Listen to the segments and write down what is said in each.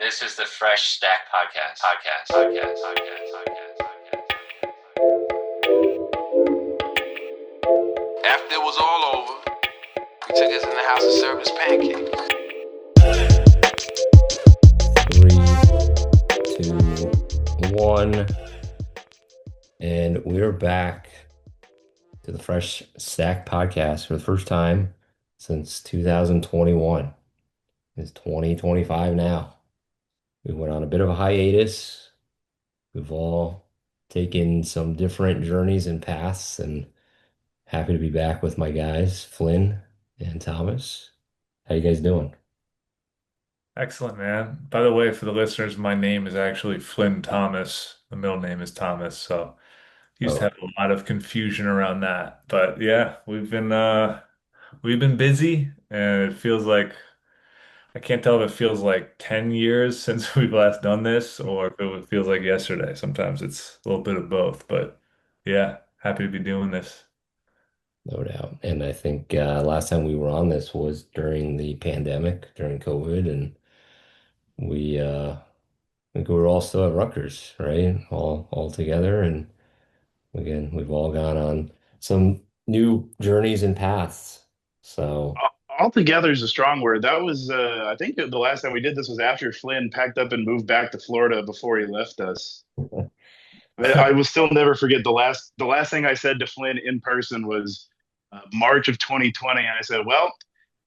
This is the Fresh Stack Podcast. After it was all over, we took us in the house and served us pancakes. 3, 2, 1, and we're back to the Fresh Stack Podcast for the first time since 2021. It's 2025 now. We went on a bit of a hiatus. We've all taken some different journeys and paths, and happy to be back with my guys, Flynn and Thomas. How you guys doing? Excellent, man. By the way, for the listeners, my name is actually Flynn Thomas. The middle name is Thomas, so used to Oh, have a lot of confusion around that. But yeah, we've been busy, and it feels like I can't tell if it feels like 10 years since we've last done this or if it feels like yesterday. Sometimes it's a little bit of both, but yeah, happy to be doing this. no doubt. And I think last time we were on this was during the pandemic, during COVID, and we I think we were all still at Rutgers, right? All together, and again, we've all gone on some new journeys and paths. So, Altogether is a strong word. That was, I think the last time we did this was after Flynn packed up and moved back to Florida before he left us. I will still never forget the last thing I said to Flynn in person was March of 2020. And I said, "Well,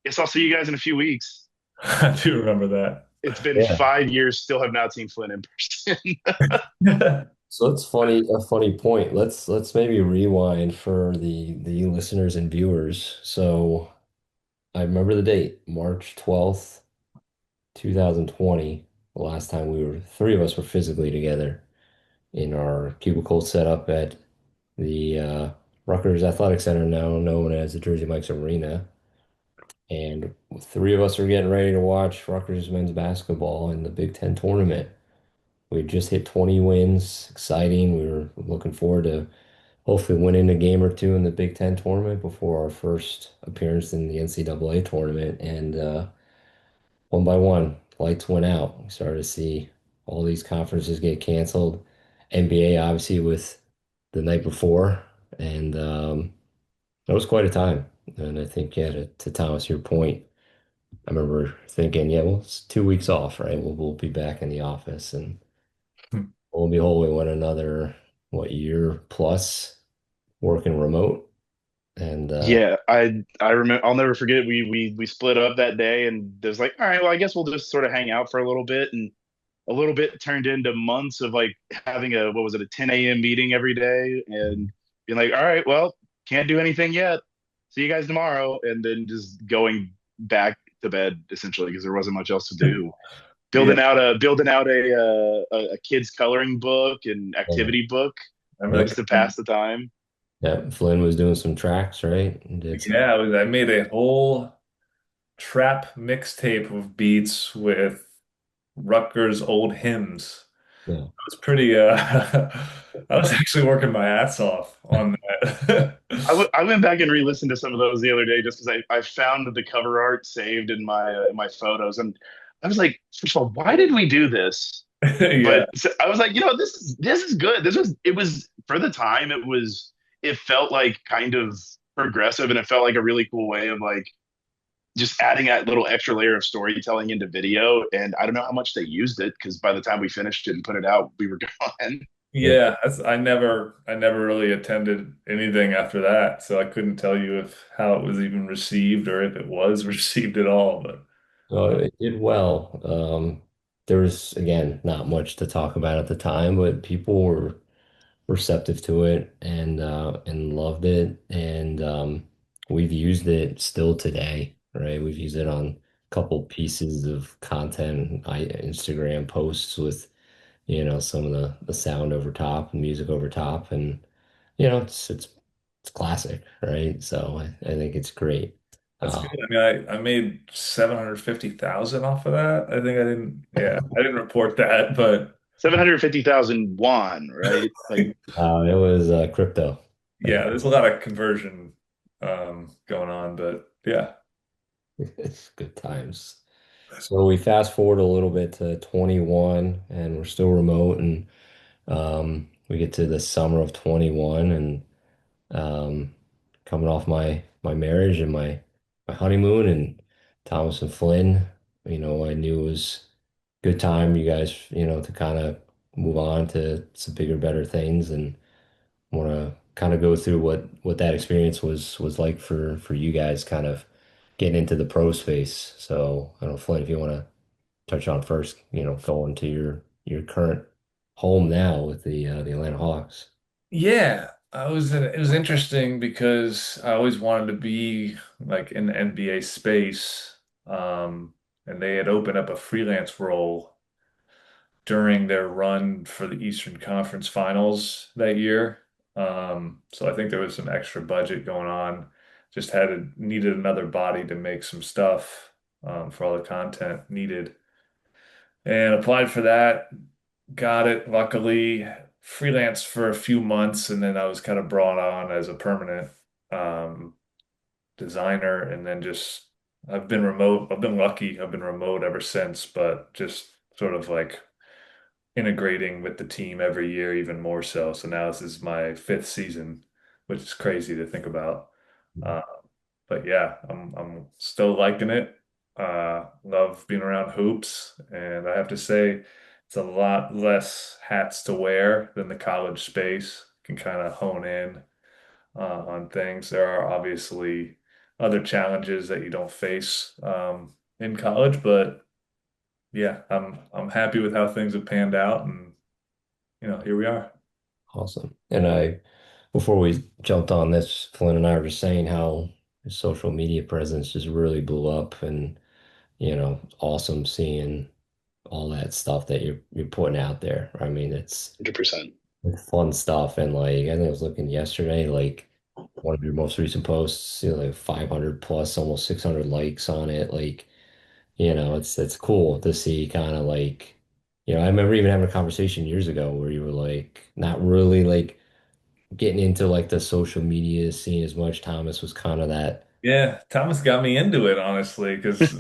guess I'll see you guys in a few weeks." I do remember that. It's been yeah. 5 years, still have not seen Flynn in person. So it's funny, a funny point. Let's maybe rewind for the listeners and viewers. So I remember the date, March 12th, 2020, the last time three of us were physically together in our cubicle set up at the Rutgers Athletic Center, now known as the Jersey Mike's Arena. And three of us were getting ready to watch Rutgers men's basketball in the Big Ten tournament. We just hit 20 wins, exciting. We were looking forward to hopefully winning a game or two in the Big Ten tournament before our first appearance in the NCAA tournament. And one by one, lights went out. We started to see all these conferences get canceled. NBA, obviously, with the night before. And that was quite a time. And I think, yeah, to Thomas, your point, I remember thinking, yeah, well, it's 2 weeks off, right? We'll be back in the office. And lo and behold, we went another, what, year plus working remote. And Yeah, I remember. I'll never forget. We split up that day, and there's like, all right, well, I guess we'll just sort of hang out for a little bit, and a little bit turned into months of like having a what was it, a 10 a.m. meeting every day, and being like, all right, well, can't do anything yet. See you guys tomorrow, and then just going back to bed essentially because there wasn't much else to do. Yeah, Building out a kid's coloring book and uh, activity book I remember just to pass the time. yeah, Flynn was doing some tracks, right? And did some, yeah, I made a whole trap mixtape of beats with Rutgers old hymns. yeah. I was pretty I was actually working my ass off on that. I went back and re-listened to some of those the other day just because I found the cover art saved in my photos, and I was like, first of all, why did we do this? Yeah, But so I was like, this is good. It was for the time. It felt like kind of progressive, and it felt like a really cool way of like just adding that little extra layer of storytelling into video. And I don't know how much they used it because by the time we finished it and put it out, we were gone. Yeah. yeah. I never really attended anything after that, so I couldn't tell you if how it was even received or if it was received at all. But So it did well. There was, again, not much to talk about at the time, but people were receptive to it and loved it. And we've used it still today, right? We've used it on a couple pieces of content, Instagram posts with, some of the sound over top and music over top. And, it's classic, right? So I think it's great. that's Uh, good. I mean, I made 750,000 off of that. I think I didn't. Yeah, I didn't report that, but 750,000 won, right? Like it was crypto. yeah, there's a lot of conversion going on. But yeah, It's good times. So we fast forward a little bit to 21 and we're still remote and we get to the summer of 21 and um, coming off my marriage and my honeymoon and Thomas and Flynn, I knew it was good time, you guys, to kind of move on to some bigger, better things and want to kind of go through what that experience was like for you guys kind of getting into the pro space. So I don't know, Flynn, if you want to touch on first, going to your current home now with the Atlanta Hawks. Yeah, it was interesting because I always wanted to be like in the NBA space. And they had opened up a freelance role during their run for the Eastern Conference Finals that year. So I think there was some extra budget going on. Just needed another body to make some stuff for all the content needed. And applied for that, got it, luckily, freelance for a few months, and then I was kind of brought on as a permanent um, designer, and then just I've been remote. I've been lucky. I've been remote ever since, but just sort of like integrating with the team every year even more so. So now this is my fifth season, which is crazy to think about. Uh, but yeah, I'm still liking it. Love being around hoops, and I have to say it's a lot less hats to wear than the college space. Can kind of hone in on things. There are obviously other challenges that you don't face in college, but yeah, I'm happy with how things have panned out, and here we are. Awesome. And before we jumped on this, Flynn and I were just saying how his social media presence just really blew up and, awesome seeing all that stuff that you're putting out there. I mean, it's fun stuff. And like, I think I was looking yesterday, like one of your most recent posts, like 500 plus, almost 600 likes on it. Like, it's cool to see kind of like, I remember even having a conversation years ago where you were like, not really like getting into like the social media scene as much. Thomas was kind of that. Yeah, Thomas got me into it, honestly, because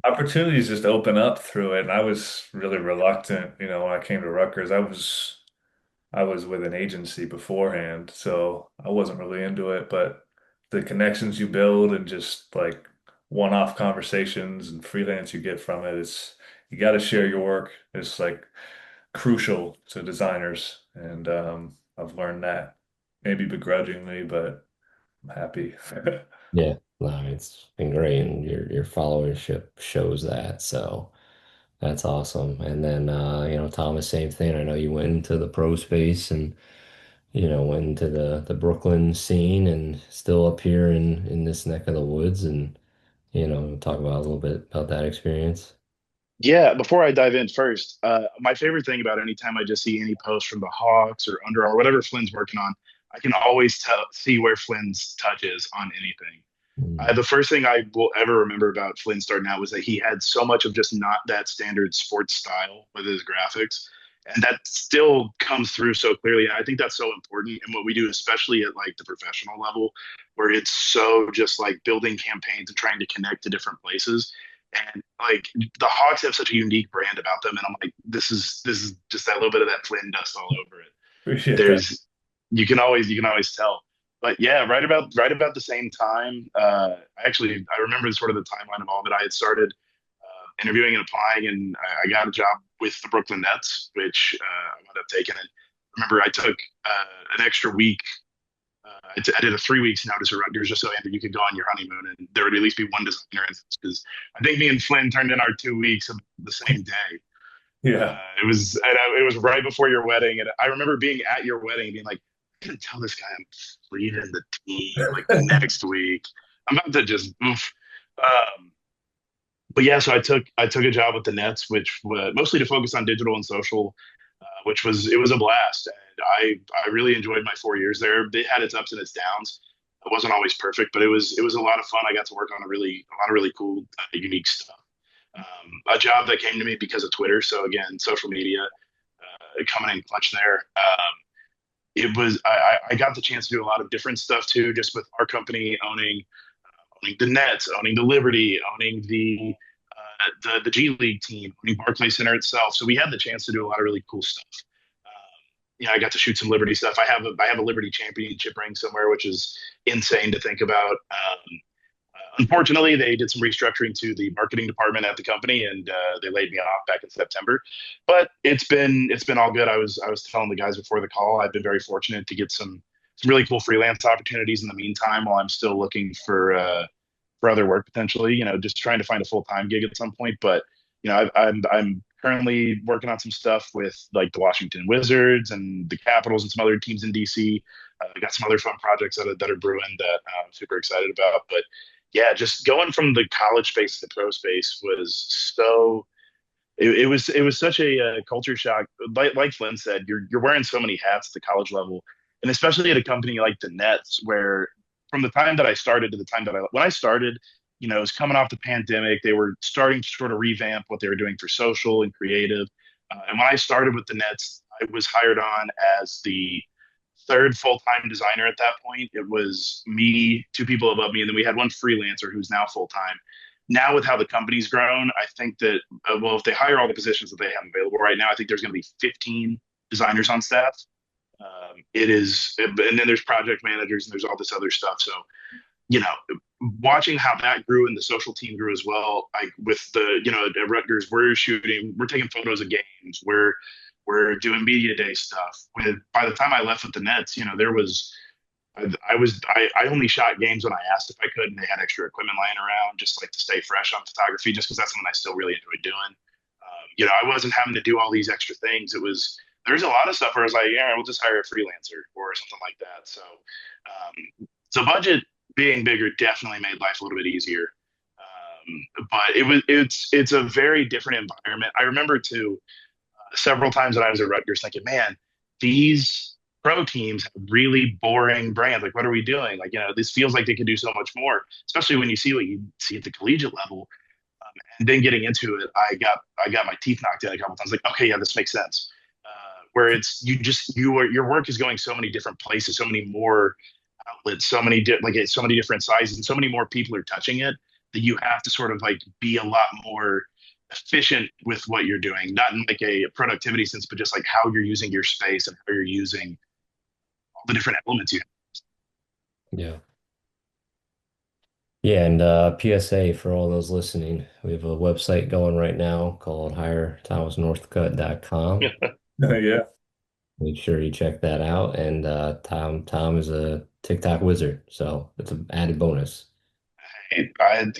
opportunities just open up through it. And I was really reluctant, when I came to Rutgers. I was with an agency beforehand, so I wasn't really into it. But the connections you build and just like one-off conversations and freelance you get from it, you got to share your work. It's like crucial to designers, and I've learned that maybe begrudgingly, but I'm happy. Yeah, no, it's been great, and your followership shows that. So that's awesome. And then Thomas, same thing. I know you went into the pro space and went into the Brooklyn scene and still up here in this neck of the woods and talk about a little bit about that experience. Yeah, before I dive in first, my favorite thing about any time I just see any post from the Hawks or Under Armour, whatever Flynn's working on, I can always see where Flynn's touch is on anything. Mm. The first thing I will ever remember about Flynn starting out was that he had so much of just not that standard sports style with his graphics. And that still comes through so clearly. And I think that's so important in what we do, especially at like the professional level, where it's so just like building campaigns and trying to connect to different places. And like the Hawks have such a unique brand about them. And I'm like, this is just that little bit of that Flynn dust all over it. Appreciate that. There's you can always tell. But yeah, right about the same time. I remember sort of the timeline of all of it. I had started interviewing and applying, and I got a job with the Brooklyn Nets, which I wound up taking. And remember, I took an extra week. I did a 3 weeks notice at Rutgers just so Andrew, you could go on your honeymoon, and there would at least be one designer in because I think me and Flynn turned in our 2 weeks of the same day. Yeah. It was right before your wedding, and I remember being at your wedding, being like, "I'm gonna tell this guy I'm leaving the team like next week. I'm about to just oof." Um, but yeah, so I took a job with the Nets, which was mostly to focus on digital and social, which was a blast. And I really enjoyed my 4 years there. It had its ups and its downs. It wasn't always perfect, but it was a lot of fun. I got to work on a lot of really cool, unique stuff. A job that came to me because of Twitter. So again, social media coming in clutch there. It was I got the chance to do a lot of different stuff too, just with our company owning the Nets, owning the Liberty, owning the the G League team, I mean, Barclays Center itself. So we had the chance to do a lot of really cool stuff. I got to shoot some Liberty stuff. I have a Liberty championship ring somewhere, which is insane to think about. Unfortunately, they did some restructuring to the marketing department at the company, and they laid me off back in September. But it's been all good. I was telling the guys before the call, I've been very fortunate to get some really cool freelance opportunities in the meantime while I'm still looking for other work potentially. Just trying to find a full time gig at some point. But I'm currently working on some stuff with like the Washington Wizards and the Capitals and some other teams in DC. I got some other fun projects that are brewing that I'm super excited about. But yeah, just going from the college space to the pro space was so. It was such a culture shock. Like Flynn said, you're wearing so many hats at the college level, and especially at a company like the Nets, where from the time that I started to the time that when I started, it was coming off the pandemic. They were starting to sort of revamp what they were doing for social and creative. And when I started with the Nets, I was hired on as the third full-time designer at that point. It was me, two people above me, and then we had one freelancer who's now full-time. Now, with how the company's grown, I think that, well, if they hire all the positions that they have available right now, I think there's going to be 15 designers on staff. It is, and then there's project managers and there's all this other stuff. So, you know, watching how that grew and the social team grew as well, like with at Rutgers, we're taking photos of games, we're doing media day stuff. By the time I left with the Nets, there was I only shot games when I asked if I could, and they had extra equipment lying around, just like to stay fresh on photography, just because that's something I still really enjoyed doing. I wasn't having to do all these extra things. There's a lot of stuff where I was like, yeah, we'll just hire a freelancer or something like that. So budget being bigger definitely made life a little bit easier. But it's a very different environment. I remember too, several times that I was at Rutgers thinking, man, these pro teams have really boring brands. Like, what are we doing? Like, this feels like they could do so much more, especially when you see what you see at the collegiate level. And then getting into it, I got my teeth knocked in a couple times. Like, okay, yeah, this makes sense. Where it's your work is going so many different places, so many more outlets, so many different sizes, and so many more people are touching it that you have to sort of like be a lot more efficient with what you're doing, not in like a productivity sense, but just like how you're using your space and how you're using all the different elements you have. Yeah. Yeah, and PSA for all those listening, we have a website going right now called hirethomasnorthcutt.com. Yeah. Make sure you check that out. And Tom is a TikTok wizard, so it's an added bonus.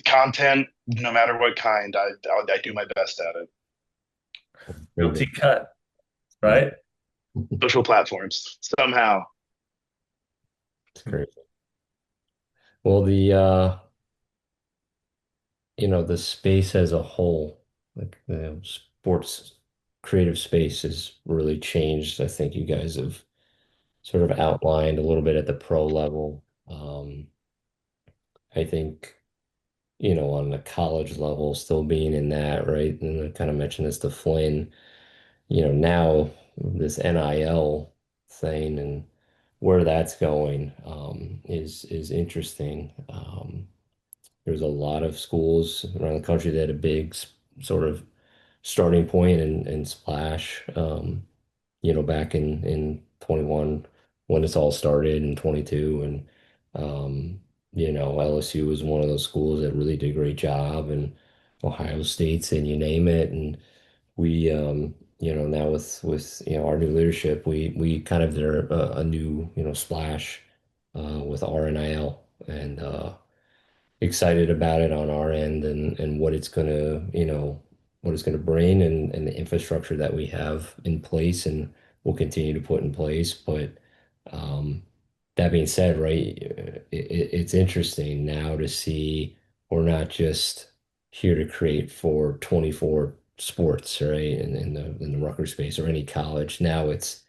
Content, no matter what kind, I do my best at it. Guilty cut, right? Social platforms somehow. It's crazy. Well, the space as a whole, like the sports creative space has really changed. I think you guys have sort of outlined a little bit at the pro level. I think, on the college level, still being in that, right? And I kind of mentioned this to Flynn, now this NIL thing and where that's going is interesting. There's a lot of schools around the country that had a big sort of starting point and splash, back in 21 when this all started in 22. And, LSU was one of those schools that really did a great job, and Ohio State's, and you name it. And we, now with our new leadership, we kind of did a new, splash with our NIL, and excited about it on our end, and what it's gonna, what it's gonna bring, and the infrastructure that we have in place and will continue to put in place. But um, that being said, right, it's interesting now to see we're not just here to create for 24 sports, right, in the Rutgers space or any college. Now it's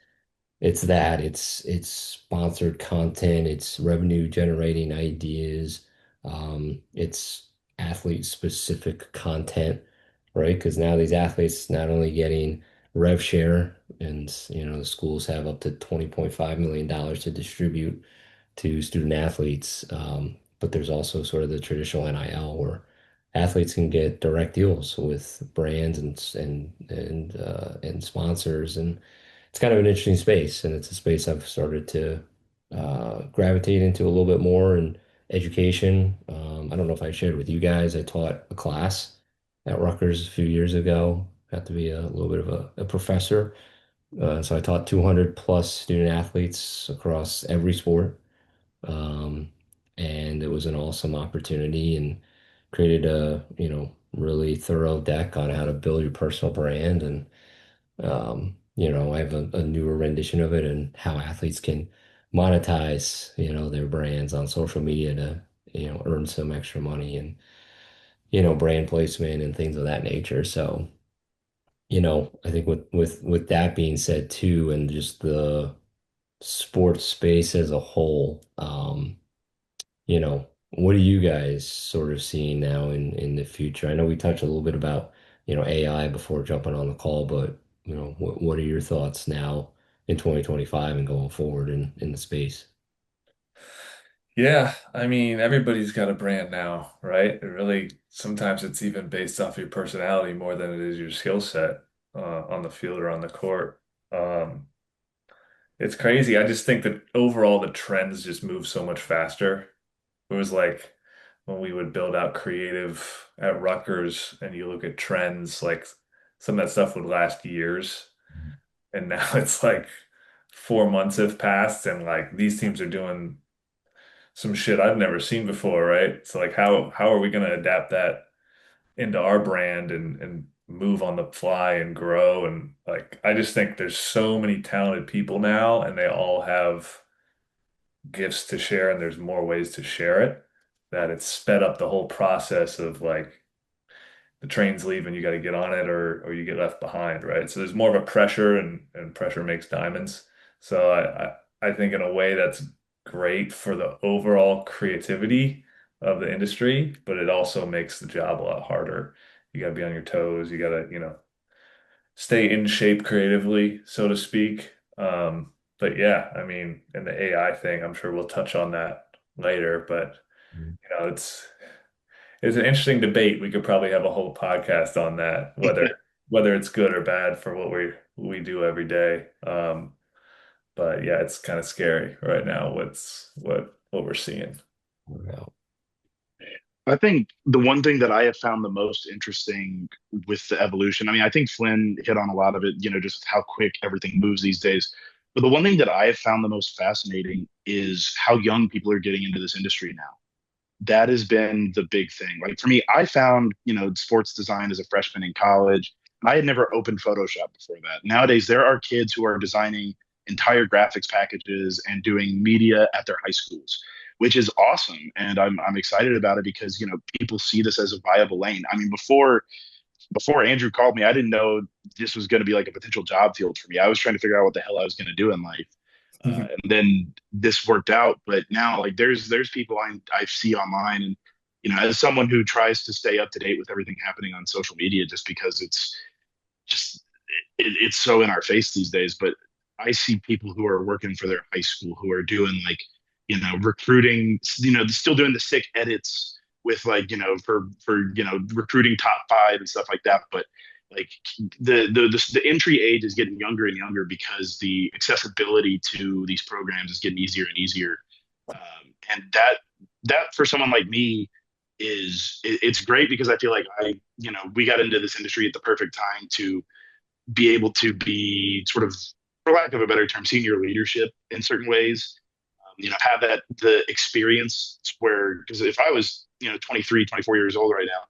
sponsored content, it's revenue generating ideas, it's athlete specific content, right? Because now these athletes not only getting rev share, and the schools have up to $20.5 million to distribute to student athletes, but there's also sort of the traditional NIL where athletes can get direct deals with brands and sponsors, and it's kind of an interesting space, and it's a space I've started to gravitate into a little bit more in education. I don't know if I shared with you guys, I taught a class at Rutgers a few years ago. Got to be a little bit of a professor. So I taught 200 plus student athletes across every sport. Um, and it was an awesome opportunity and created a, really thorough deck on how to build your personal brand. And, I have a newer rendition of it and how athletes can monetize, their brands on social media to, earn some extra money and, brand placement and things of that nature. So, I think with that being said too, and just the sports space as a whole, what are you guys sort of seeing now in the future? I know we touched a little bit about, AI before jumping on the call, but what are your thoughts now in 2025 and going forward in the space? Yeah, I mean, everybody's got a brand now, right? It really, sometimes it's even based off your personality more than it is your skill set on the field or on the court. Um, it's crazy. I just think that overall the trends just move so much faster. It was like when we would build out creative at Rutgers and you look at trends, like some of that stuff would last years. And now it's like 4 months have passed and like these teams are doing some shit I've never seen before, right? So like how are we gonna adapt that into our brand and move on the fly and grow? And like I just think there's so many talented people now and they all have gifts to share and there's more ways to share it that it's sped up the whole process of like the train's leaving, you got to get on it or you get left behind, right? So there's more of a pressure and pressure makes diamonds. So I think in a way that's great for the overall creativity of the industry, but it also makes the job a lot harder. You got to be on your toes. You got to, stay in shape creatively, so to speak. But yeah, I mean, in the AI thing, I'm sure we'll touch on that later, but it's an interesting debate. We could probably have a whole podcast on that, whether it's good or bad for what we do every day. But yeah, it's kind of scary right now. What we're seeing. Wow. I think the one thing that I have found the most interesting with the evolution, I mean, I think Flynn hit on a lot of it, just how quick everything moves these days. But the one thing that I have found the most fascinating is how young people are getting into this industry now. That has been the big thing. Like for me, I found, sports design as a freshman in college. I had never opened Photoshop before that. Nowadays, there are kids who are designing entire graphics packages and doing media at their high schools, which is awesome. And I'm excited about it because, people see this as a viable lane. I mean, before Andrew called me, I didn't know this was going to be like a potential job field for me. I was trying to figure out what the hell I was going to do in life. And then this worked out, but now like there's people I see online, and as someone who tries to stay up to date with everything happening on social media, just because just it's so in our face these days. But I see people who are working for their high school who are doing like, recruiting, still doing the sick edits with like, for recruiting top five and stuff like that. But like the entry age is getting younger and younger because the accessibility to these programs is getting easier and easier. And that for someone like me it's great because I feel like we got into this industry at the perfect time to be able to be sort of, for lack of a better term, senior leadership in certain ways. Have that the experience where, because if I was 23, 24 years old right now,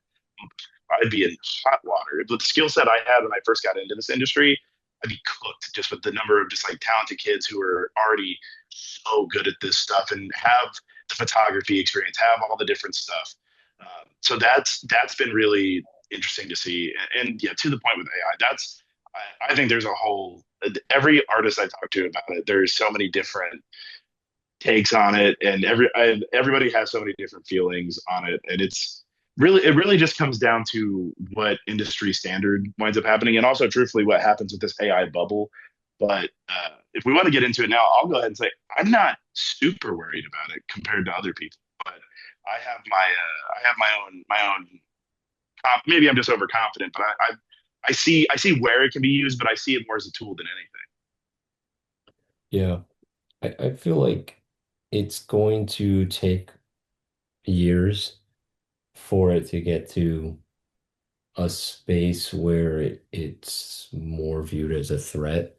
I'd be in hot water. But the skill set I had when I first got into this industry, I'd be cooked just with the number of just like talented kids who are already so good at this stuff and have the photography experience, have all the different stuff. So that's been really interesting to see. And yeah, to the point with AI, I think there's a whole, every artist I talk to about it, there's so many different takes on it, and everybody has so many different feelings on it, and it really just comes down to what industry standard winds up happening, and also truthfully what happens with this AI bubble. But if we want to get into it now, I'll go ahead and say I'm not super worried about it compared to other people, but I have my own maybe I'm just overconfident, but I see where it can be used, but I see it more as a tool than anything. Yeah. I feel like it's going to take years for it to get to a space where it's more viewed as a threat.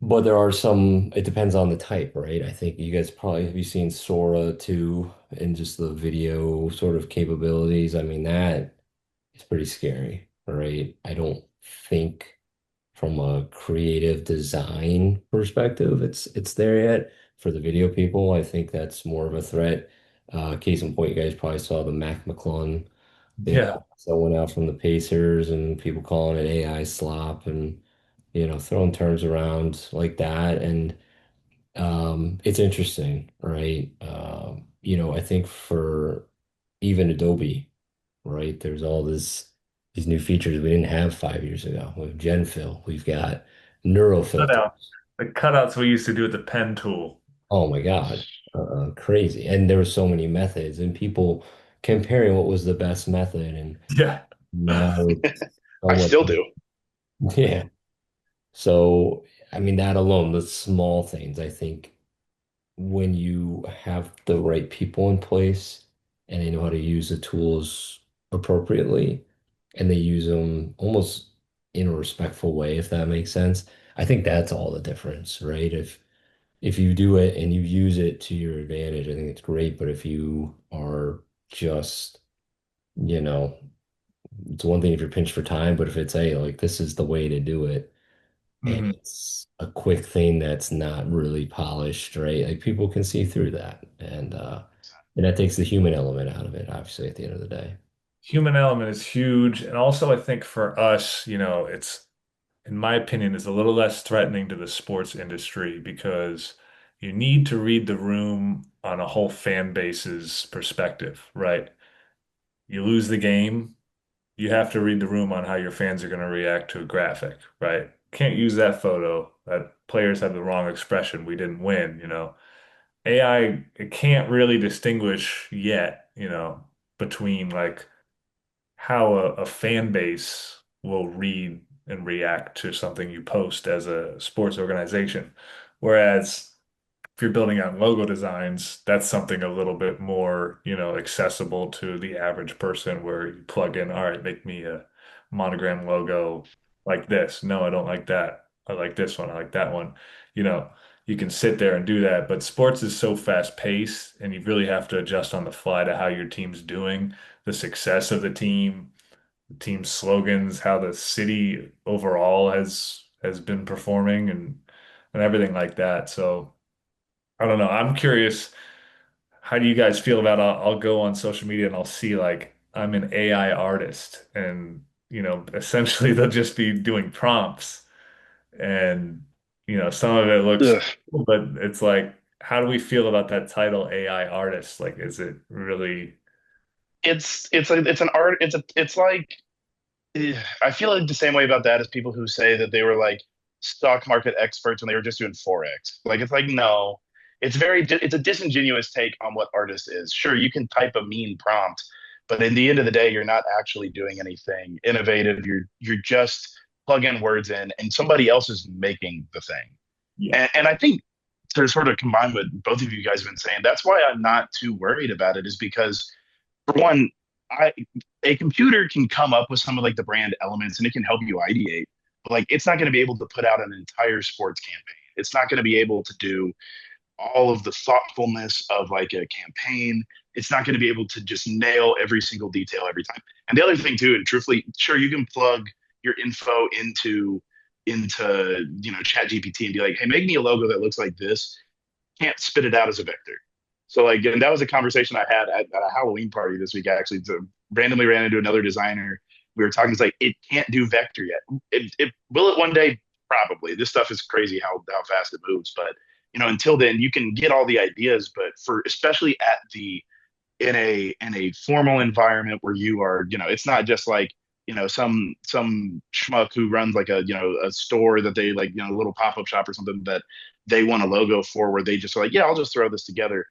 But there are some, it depends on the type, right? I think you guys probably have you seen Sora too, and just the video sort of capabilities. I mean, that is pretty scary, right? I don't think from a creative design perspective, it's there yet. For the video people, I think that's more of a threat. Case in point, you guys probably saw the Mac McClung, Yeah. that went out from the Pacers and people calling it AI slop and throwing terms around like that. And it's interesting, right? I think for even Adobe, right? There's all these new features we didn't have 5 years ago. We have GenFill, we've got neural Cutout. filters. The cutouts we used to do with the pen tool. Oh my God, crazy! And there were so many methods, and people comparing what was the best method, and Yeah. now it's so I much. still do. Yeah. So, I mean, that alone, the small things, I think when you have the right people in place and they know how to use the tools appropriately and they use them almost in a respectful way, if that makes sense. I think that's all the difference, right? If you do it and you use it to your advantage, I think it's great. But if you are just, you know, it's one thing if you're pinched for time, but if it's, hey, like this is the way to do it, and Mhm. it's a quick thing that's not really polished, right? Like people can see through that. And that takes the human element out of it, obviously, at the end of the day. Human element is huge. And also, I think for us, it's, in my opinion, is a little less threatening to the sports industry because you need to read the room on a whole fan base's perspective, right? You lose the game, you have to read the room on how your fans are going to react to a graphic, right? Can't use that photo. That players have the wrong expression. We didn't win. AI, it can't really distinguish yet, between like how a fan base will read and react to something you post as a sports organization. Whereas if you're building out logo designs, that's something a little bit more, accessible to the average person where you plug in, all right, make me a monogram logo like this. No, I don't like that. I like this one. I like that one. You know, you can sit there and do that, but sports is so fast paced and you really have to adjust on the fly to how your team's doing, the success of the team's slogans, how the city overall has been performing and everything like that. So I don't know. I'm curious, how do you guys feel about I'll go on social media and I'll see like I'm an AI artist and essentially they'll just be doing prompts and some of it looks Ugh. cool, but it's like how do we feel about that title AI artist? Like is it really It's an art. It's like I feel like the same way about that as people who say that they were like stock market experts when they were just doing forex. Like it's like no, it's a disingenuous take on what artist is. Sure, you can type a mean prompt, but in the end of the day, you're not actually doing anything innovative. You're just plugging words in, and somebody else is making the thing. yeah. And I think to sort of combine what both of you guys have been saying, that's why I'm not too worried about it. Is because for one, I a computer can come up with some of like the brand elements and it can help you ideate, but like it's not going to be able to put out an entire sports campaign. It's not going to be able to do all of the thoughtfulness of like a campaign. It's not going to be able to just nail every single detail every time. And the other thing too, and truthfully, sure you can plug your info into Chat GPT and be like, hey, make me a logo that looks like this. Can't spit it out as a vector. So like, and that was a conversation I had at a Halloween party this week. Actually, randomly ran into another designer. We were talking. It's like it can't do vector yet. It will it one day, probably. This stuff is crazy how fast it moves. But until then, you can get all the ideas. But for especially at the in a formal environment where you are, it's not just like some schmuck who runs like a store that they like a little pop up shop or something that they want a logo for where they just are like, yeah, I'll just throw this together.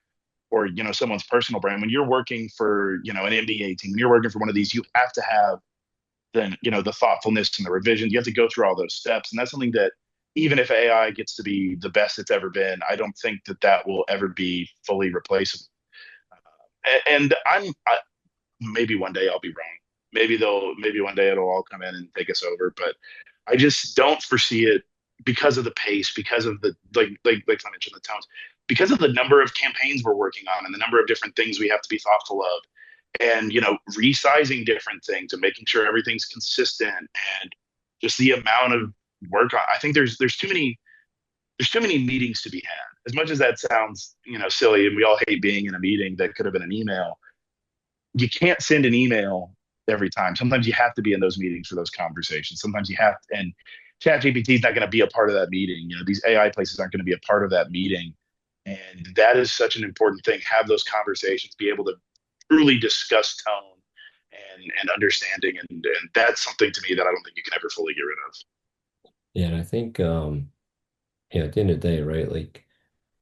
or someone's personal brand. When you're working for an NBA team, when you're working for one of these, you have to have the thoughtfulness and the revision. You have to go through all those steps, and that's something that even if AI gets to be the best it's ever been, I don't think that that will ever be fully replaceable. And maybe one day I'll be wrong. Maybe one day it'll all come in and take us over, but I just don't foresee it because of the pace, because of the like I mentioned, the tones, because of the number of campaigns we're working on and the number of different things we have to be thoughtful of, and resizing different things and making sure everything's consistent, and just the amount of work. I think there's too many meetings to be had. As much as that sounds silly, and we all hate being in a meeting that could have been an email, you can't send an email every time. Sometimes you have to be in those meetings for those conversations. Sometimes you have to, and ChatGPT is not going to be a part of that meeting. These AI places aren't going to be a part of that meeting. And that is such an important thing. Have those conversations, be able to truly discuss tone and understanding. And that's something to me that I don't think you can ever fully get rid of. Yeah, and I think at the end of the day, right, like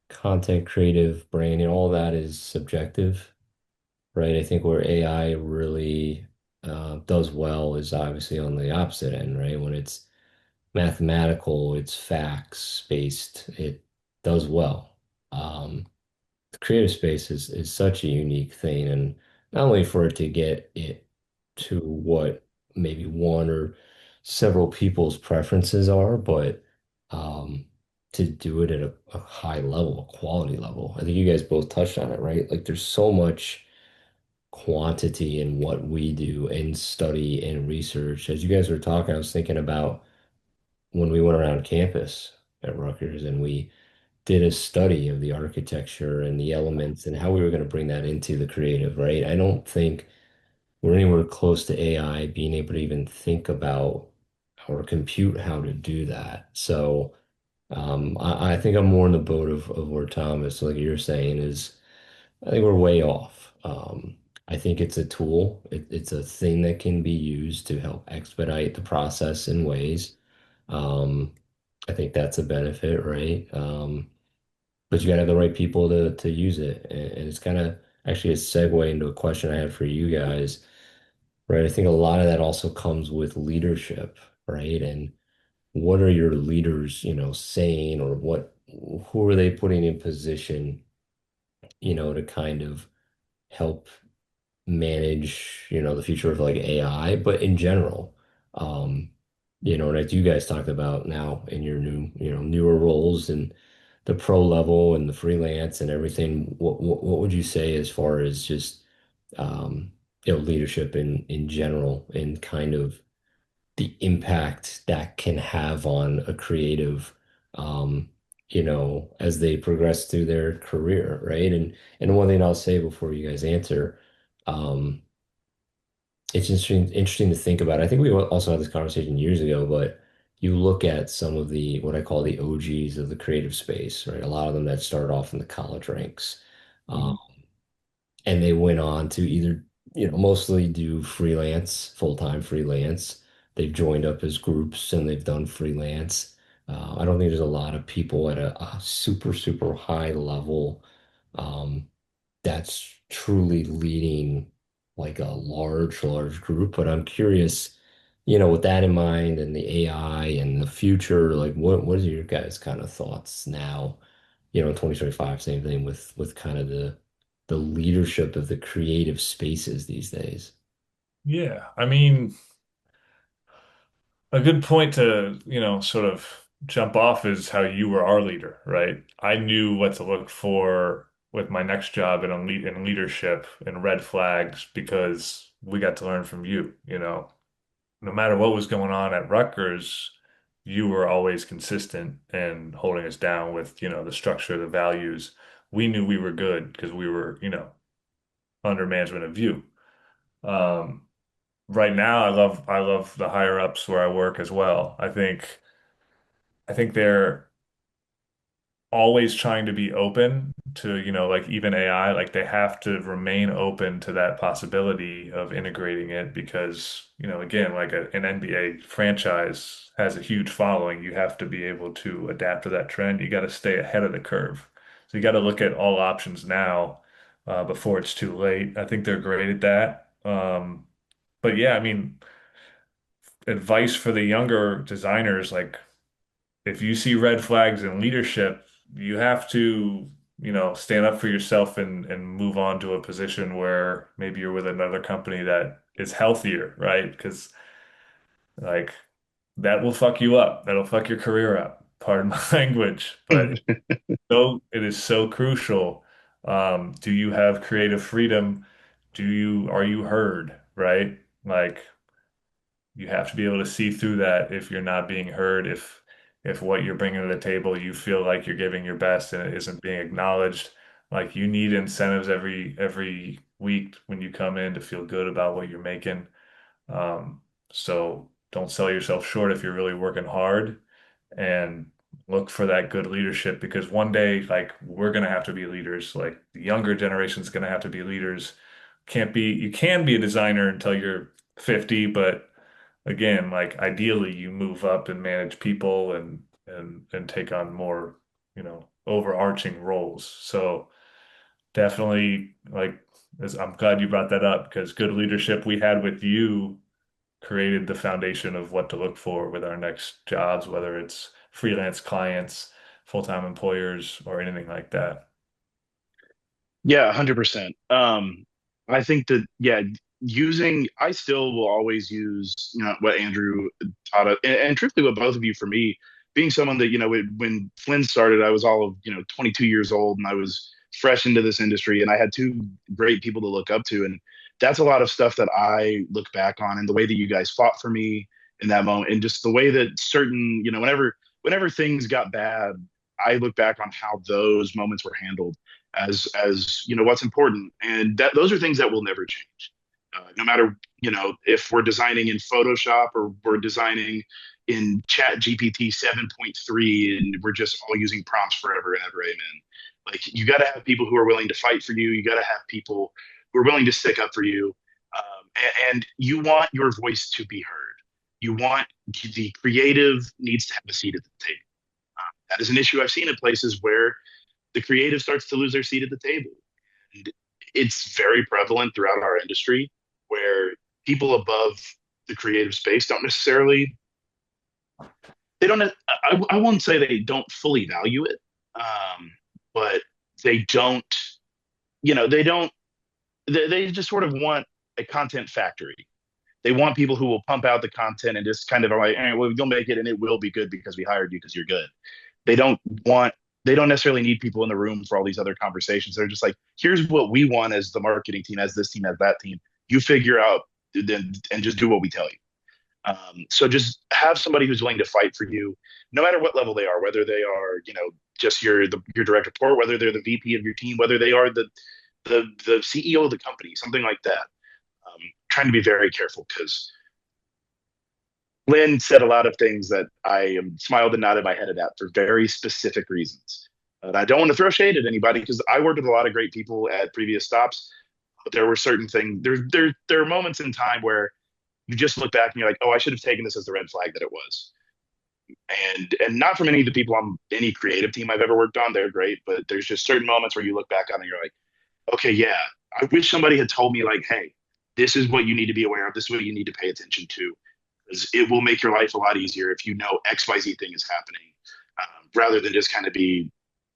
content creative branding, all that is subjective, right? I think where AI really does well is obviously on the opposite end, right? When it's mathematical, it's facts based, it does well. The creative space is such a unique thing, and not only for it to get it to what maybe one or several people's preferences are, but to do it at a high level, a quality level. I think you guys both touched on it, right? Like there's so much quantity in what we do and study and research. As you guys were talking, I was thinking about when we went around campus at Rutgers and we did a study of the architecture and the elements and how we were going to bring that into the creative, right? I don't think we're anywhere close to AI being able to even think about or compute how to do that. So I think I'm more in the boat of where Thomas, like you're saying, is I think we're way off. I think it's a tool. It's a thing that can be used to help expedite the process in ways. Um, I think that's a benefit, right? But you got to have the right people to use it. And it's kind of actually a segue into a question I had for you guys, right? I think a lot of that also comes with leadership, right? And what are your leaders, saying, or who are they putting in position, to kind of help manage, the future of like AI, but in general, um, and as you guys talked about now in your newer roles and the pro level and the freelance and everything, what would you say as far as just leadership in general and kind of the impact that can have on a creative, um, as they progress through their career, right? And one thing I'll say before you guys answer, um, it's interesting to think about. I think we also had this conversation years ago, but you look at some of the what I call the OGs of the creative space, right? A lot of them that started off in the college ranks. Um, and they went on to either, mostly do freelance, full-time freelance. They've joined up as groups and they've done freelance. I don't think there's a lot of people at a super, super high level um, that's truly leading like a large, large group. But I'm curious, with that in mind and the AI and the future, like what are your guys' kind of thoughts now, in 2025, same thing with kind of the leadership of the creative spaces these days. Yeah, I mean, a good point to, sort of jump off is how you were our leader, right? I knew what to look for with my next job in leadership and red flags because we got to learn from you. No matter what was going on at Rutgers, you were always consistent and holding us down with, the structure, the values. We knew we were good because we were, under management of you. Um, right now I love the higher ups where I work as well. I think they're always trying to be open to, like even AI, like they have to remain open to that possibility of integrating it because, again, like an NBA franchise has a huge following. You have to be able to adapt to that trend. You got to stay ahead of the curve. So you got to look at all options now, before it's too late. I think they're great at that. But yeah, I mean, advice for the younger designers, like if you see red flags in leadership, you have to, stand up for yourself and move on to a position where maybe you're with another company that is healthier, right? Because like that will fuck you up. That'll fuck your career up. Pardon my language, but it is so crucial. Do you have creative freedom? Are you heard, right? Like you have to be able to see through that if you're not being heard, if what you're bringing to the table, you feel like you're giving your best and it isn't being acknowledged. Like you need incentives every week when you come in to feel good about what you're making. Um, so don't sell yourself short if you're really working hard and look for that good leadership because one day, like we're gonna have to be leaders. Like the younger generation's gonna have to be leaders. You can be a designer until you're 50, but again, like ideally you move up and manage people and take on more, overarching roles. So definitely I'm glad you brought that up because good leadership we had with you created the foundation of what to look for with our next jobs, whether it's freelance clients, full-time employers, or anything like that. Yeah, 100%. I think that yeah, I still will always use what Andrew taught us, and truthfully, what both of you for me, being someone that when Flynn started, I was all of 22 years old, and I was fresh into this industry, and I had two great people to look up to, and that's a lot of stuff that I look back on, and the way that you guys fought for me in that moment, and just the way that certain whenever things got bad, I look back on how those moments were handled as what's important, and that those are things that will never change, no matter if we're designing in Photoshop or we're designing in Chat GPT 7.3 and we're just all using prompts forever and ever, amen. Like you got to have people who are willing to fight for you. You got to have people who are willing to stick up for you, and you want your voice to be heard. You want the creative needs to have a seat at the table. That is an issue I've seen in places where the creative starts to lose their seat at the table. And it's very prevalent throughout our industry where people above the creative space don't necessarily, they don't, I won't say they don't fully value it, but they don't, they don't, they just sort of want a content factory. They want people who will pump out the content and just kind of are like, well, you'll make it and it will be good because we hired you because you're good. They don't want they don't necessarily need people in the room for all these other conversations. They're just like, here's what we want as the marketing team, as this team, as that team. You figure out then and just do what we tell you. So just have somebody who's willing to fight for you, no matter what level they are, whether they are, just your direct report, whether they're the VP of your team, whether they are the CEO of the company, something like that. Trying to be very careful because Lynn said a lot of things that I smiled and nodded my head at for very specific reasons. And I don't want to throw shade at anybody because I worked with a lot of great people at previous stops, but there were certain things. There are moments in time where you just look back and you're like, oh, I should have taken this as the red flag that it was. And not from any of the people on any creative team I've ever worked on, they're great, but there's just certain moments where you look back on it and you're like, okay, yeah, I wish somebody had told me like, hey, this is what you need to be aware of. This is what you need to pay attention to it will make your life a lot easier if you know XYZ thing is happening, rather than just kind of be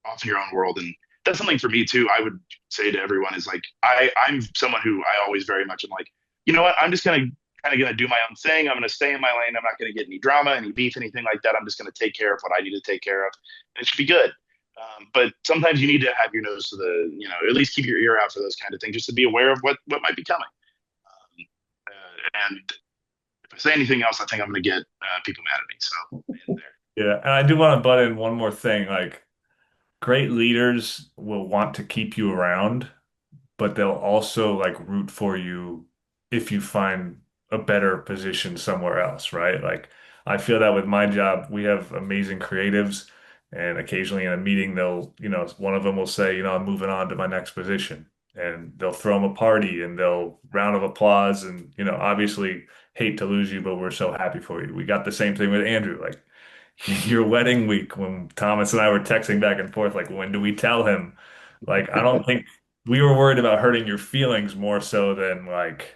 off in your own world. And that's something for me too. I would say to everyone is like, I'm someone who I always very much am like, you know what? I'm just going to kind of going to do my own thing. I'm going to stay in my lane. I'm not going to get any drama, any beef, anything like that. I'm just going to take care of what I need to take care of. And it should be good. But sometimes you need to have your nose to at least keep your ear out for those kind of things, just to be aware of what might be coming. And if I say anything else, I think I'm going to get people mad at me. So, Yeah, and I do want to butt in one more thing. Like, great leaders will want to keep you around, but they'll also like root for you if you find a better position somewhere else, right? Like, I feel that with my job, we have amazing creatives, and occasionally in a meeting, one of them will say, I'm moving on to my next position, and they'll throw them a party and they'll round of applause, and obviously hate to lose you, but we're so happy for you. We got the same thing with Andrew, like your wedding week when Thomas and I were texting back and forth, like, when do we tell him? Like, I don't think we were worried about hurting your feelings more so than like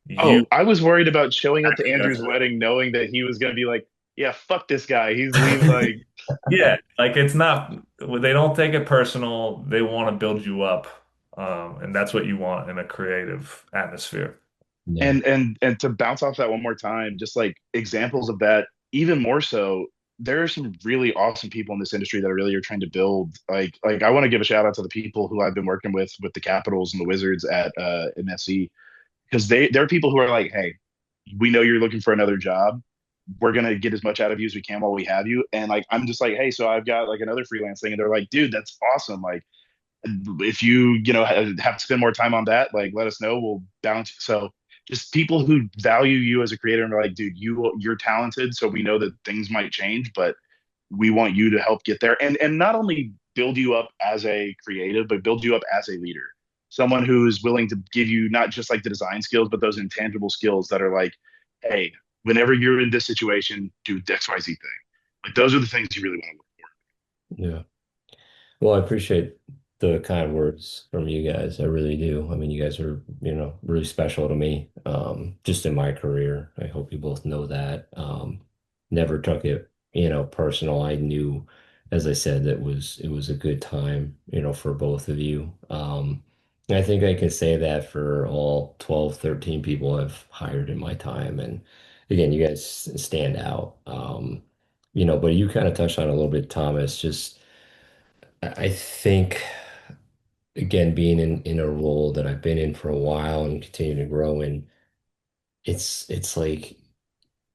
you Oh, I was worried about showing up to acting as Andrew's wedding knowing that he was going to be like, yeah, fuck this guy. He's leaving. Like, yeah, like it's not they don't take it personal. They want to build you up. And that's what you want in a creative atmosphere. Yeah. and to bounce off that one more time, just like examples of that, even more so, there are some really awesome people in this industry that really are trying to build. Like I want to give a shout out to the people who I've been working with the Capitals and the Wizards at MSC, because they're people who are like, hey, we know you're looking for another job. We're gonna get as much out of you as we can while we have you. And like I'm just like, hey, so I've got like another freelance thing, and they're like, dude, that's awesome. Like if you know have to spend more time on that, like let us know. We'll bounce. So just people who value you as a creator and are like, dude, you're talented. So we know that things might change, but we want you to help get there, and not only build you up as a creative, but build you up as a leader. Someone who's willing to give you not just like the design skills, but those intangible skills that are like, hey, whenever you're in this situation, do XYZ thing. Like those are the things you really want to work Yeah. Well, I appreciate the kind words from you guys. I really do. I mean, you guys are, really special to me, just in my career. I hope you both know that. Never took it, personal. I knew, as I said, that it was a good time, for both of you. And I think I can say that for all 12, 13 people I've hired in my time. And again, you guys stand out. But you kind of touched on it a little bit, Thomas, just I think again being in a role that I've been in for a while and continue to grow in, it's like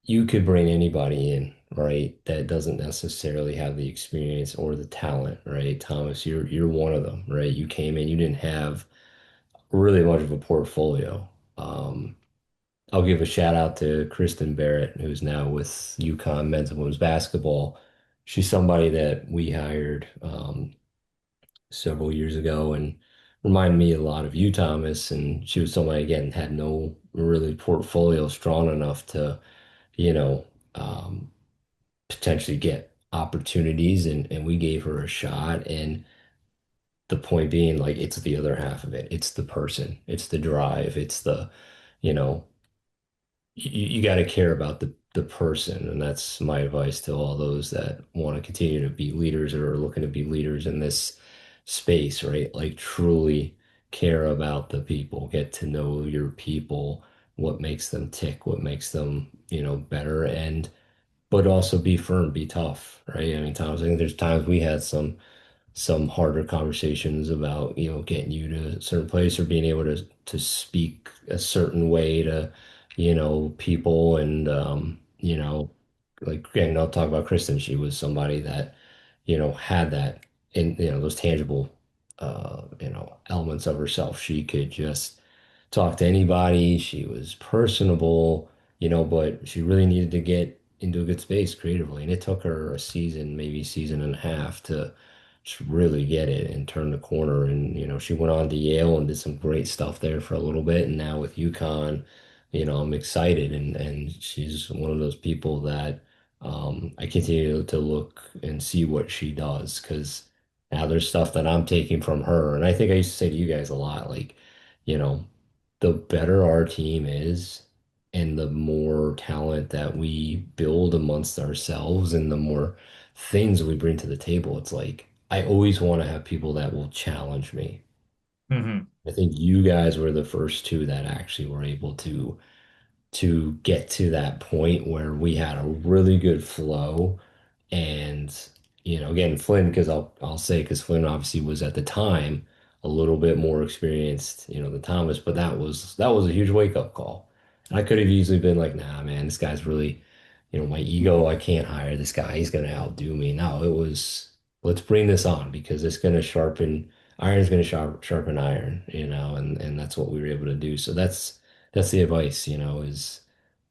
you could bring anybody in, right? That doesn't necessarily have the experience or the talent, right? Thomas, you're one of them, right? You came in, you didn't have really much of a portfolio. Um, I'll give a shout out to Kristen Barrett, who's now with UConn men's and women's basketball. She's somebody that we hired. Several years ago and reminded me a lot of you, Thomas. And she was somebody, again, had no really portfolio strong enough to, you know, um, potentially get opportunities. And we gave her a shot. And the point being, like, it's the other half of it. It's the person, it's the drive, it's you know, you got to care about the person, and that's my advice to all those that want to continue to be leaders or are looking to be leaders in this space, right? Like truly care about the people, get to know your people, what makes them tick, what makes them, better, and but also be firm, be tough, right? I mean, Thomas, I think there's times we had some harder conversations about, getting you to a certain place or being able to speak a certain way to, people and like again, I'll talk about Kristen. She was somebody that, had that in, those tangible elements of herself. She could just talk to anybody. She was personable, but she really needed to get into a good space creatively. And it took her a season, maybe season and a half to just really get it and turn the corner. And, she went on to Yale and did some great stuff there for a little bit. And now with UConn, I'm excited. And she's one of those people that I continue to look and see what she does because now there's stuff that I'm taking from her. And I think I used to say to you guys a lot, like, you know, the better our team is and the more talent that we build amongst ourselves and the more things we bring to the table, it's like I always want to have people that will challenge me. Hmm. I think you guys were the first two that actually were able to get to that point where we had a really good flow. And, again, Flynn, because I'll say because Flynn obviously was at the time a little bit more experienced, than Thomas, but that was a huge wake up call. And I could have easily been like, nah, man, this guy's really, my ego, I can't hire this guy. He's gonna outdo me. No, it was let's bring this on because it's gonna sharpen iron's gonna sharpen iron, and that's what we were able to do. So that's the advice, is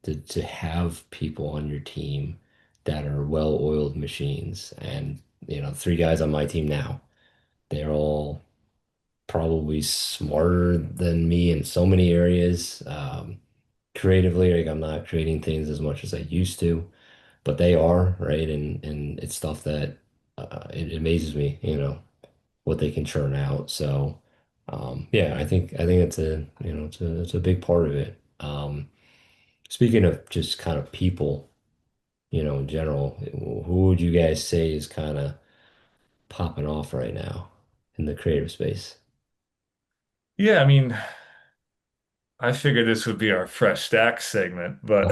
to have people on your team that are well-oiled machines. And, three guys on my team now, they're all probably smarter than me in so many areas. Creatively, like I'm not creating things as much as I used to, but they are, right? And it's stuff that it amazes me, what they can churn out. So Yeah, I think it's a it's a big part of it. Speaking of just kind of people, in general, who would you guys say is kind of popping off right now in the creative space? Yeah, I mean, I figured this would be our fresh stack segment, but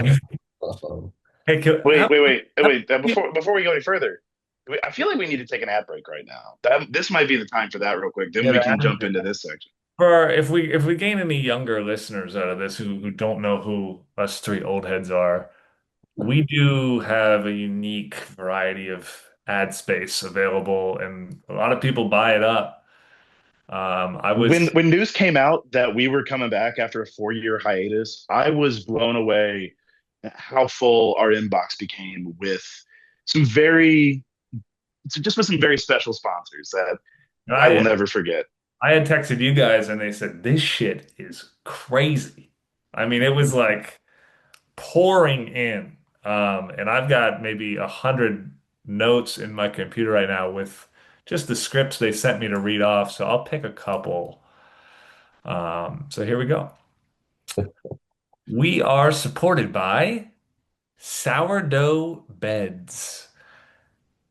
Um, hey, Wait, wait, wait, how- wait. Before we go any further, I feel like we need to take an ad break right now. This might be the time for that real quick. Then yeah, we can jump into this section. if we gain any younger listeners out of this who don't know who us three old heads are, we do have a unique variety of ad space available, and a lot of people buy it up. I When was news came out that we were coming back after a 4 year hiatus, I was blown away at how full our inbox became with some very just with some very special sponsors that I will I never forget. I had texted you guys and they said this shit is crazy. I mean, it was like pouring in. And I've got maybe 100 notes in my computer right now with just the scripts they sent me to read off. So I'll pick a couple. So here we go. We are supported by sourdough beds.